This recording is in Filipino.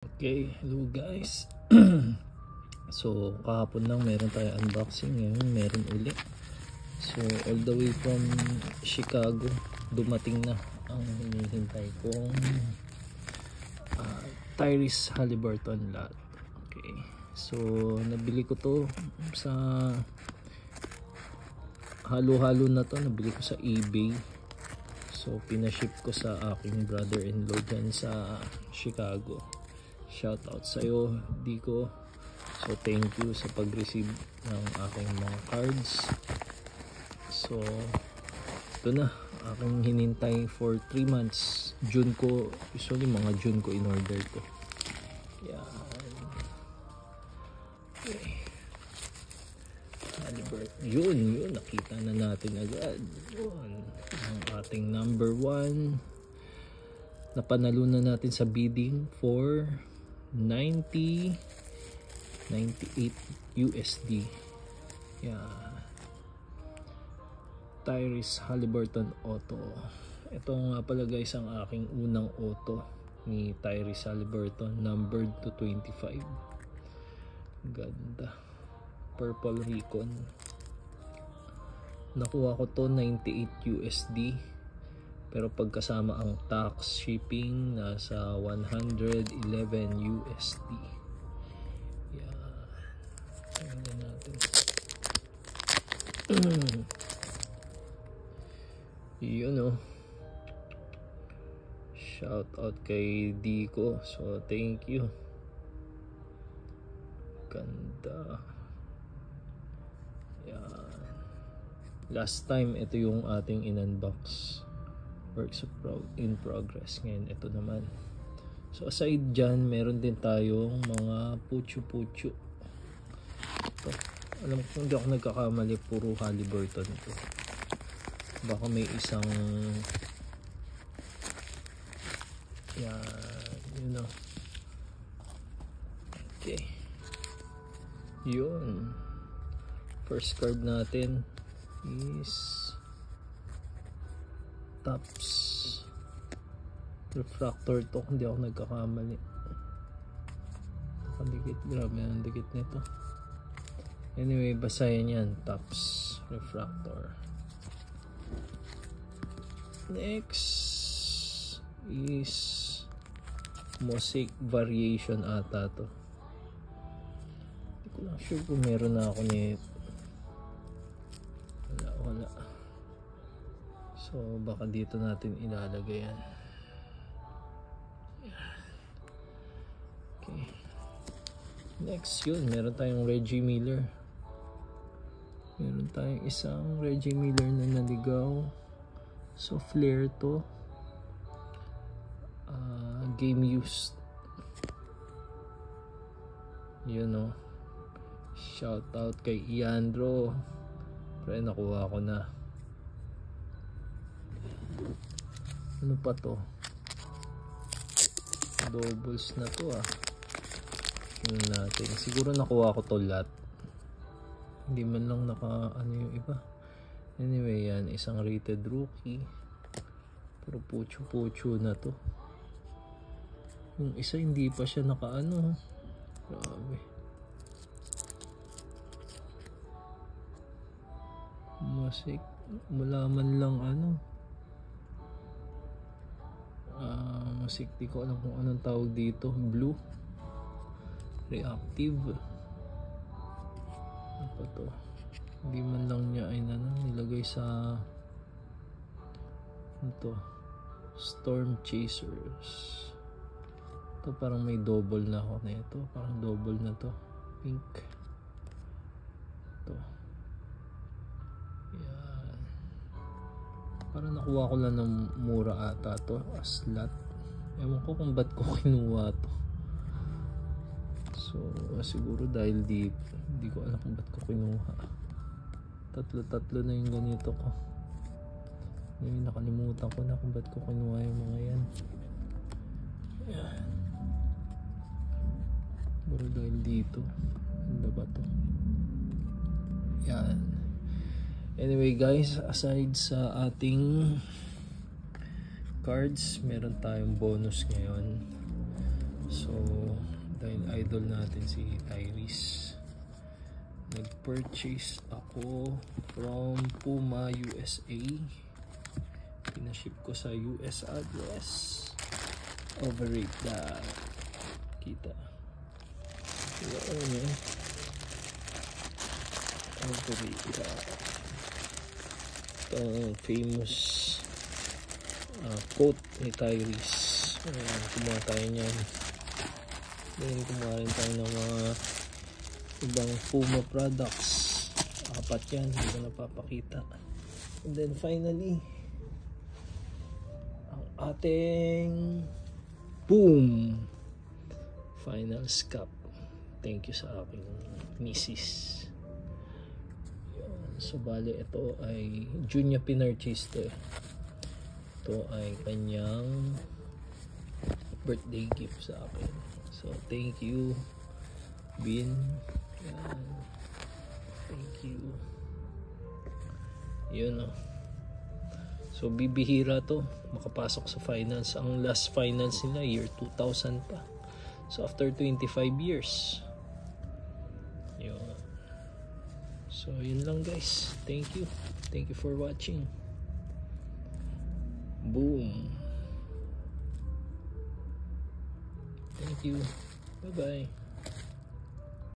Okay, hello guys. So kahapon lang meron tayo unboxing, ngayon meron ulit. So all the way from Chicago dumating na ang hinihintay kong Tyrese Haliburton lot. Okay, so nabili ko to sa halo-halo na to, nabili ko sa eBay. So pinaship ko sa aking brother-in-law dyan sa Chicago. Shout out sa iyo, Dico. So thank you sa pag-receive ng aking mga cards. So ito na, aking hinintay for 3 months. June ko, usually mga June ko in order to. Yan. Okay. Yun, nakita na natin agad. Yun, ang ating number 1. Napanalunan natin sa bidding for 98 USD. Yeah. Tyrese Haliburton auto. Ito nga pala guys ang aking unang auto ni Tyrese Haliburton, numbered to 25. Ganda. Purple Recon. Nakuha ko to 98 USD. Pero pagkasama ang tax, shipping, nasa 111 USD. Yan. Tingnan natin. Yun o. Shout out kay Dico. So thank you. Ganda. Yan. Last time ito yung ating in-unbox. Works in progress. Ngayon ito naman. So aside dyan, meron din tayong mga pucho-pucho. Ito, alam ko hindi ako nagkakamali, puro Haliburton ito. Baka may isang yan, you know. Okay, yun. First card natin is Tops refractor to, hindi ako nagkakamali. Nakadikit, grabe ang dikit nito. Anyway, basahin yan, Tops refractor. Next is Mosaic variation ata to. Hindi ko lang sure kung meron na ako nito. Wala. So baka dito natin ilalagay yan. Okay. Next yun, meron tayong Reggie Miller. Meron tayong isang Reggie Miller na naligaw. So flare to. Game used. Yun o. Shout out kay Iandro. Pero nakuha ko na. Ano pa to? Doubles na to ah. Yun natin. Siguro nakuha ko to lahat. Hindi man lang naka ano yung iba. Anyway yan, isang rated rookie. Pero pucho-pucho na to. Yung isa hindi pa siya naka ano. Grabe. Masik. Malaman lang ano. Masik, di ko alam kung anong tawag dito. Blue reactive. Ano pa to? Hindi man lang niya ay nilagay sa ito, Storm Chasers. Ito parang may double na ako na ito. Parang double na to. Pink. Ito. Yan. Parang nakuha ko lang ng mura ata to as lot. Ewan ko kung ba't ko kinuha to. So siguro dahil di ko alam kung ba't ko kinuha. Tatlo na yung ganito ko. Ngayon nakalimutan ko na kung ba't ko kinuha yung mga yan. Yan. Siguro dahil dito. Ano ba to? Yan. Anyway guys, aside sa ating cards, meron tayong bonus ngayon. So dahil idol natin si Tyrese, nag-purchase ako from Puma USA. Pinaship ko sa US address. Overrate that. Kita. Overrate that. Itong famous quote ni Tyrese. Ayan, kumuha tayo niyan. Then kumuha rin tayo ng mga ibang Puma products. 4 yan, hindi ko napapakita. And then finally, ang ating boom final scalp. Thank you sa aking misis. So bale ito ay June niya pinurchase to eh. Ito ay kanyang birthday gift sa akin. So thank you Bin. Yan. Thank you. Yun oh. So bibihira to makapasok sa finals. Ang last finals nila year 2000 pa. So after 25 years. Yun. So yun lang guys. Thank you. Thank you for watching. Boom. Thank you. Bye bye.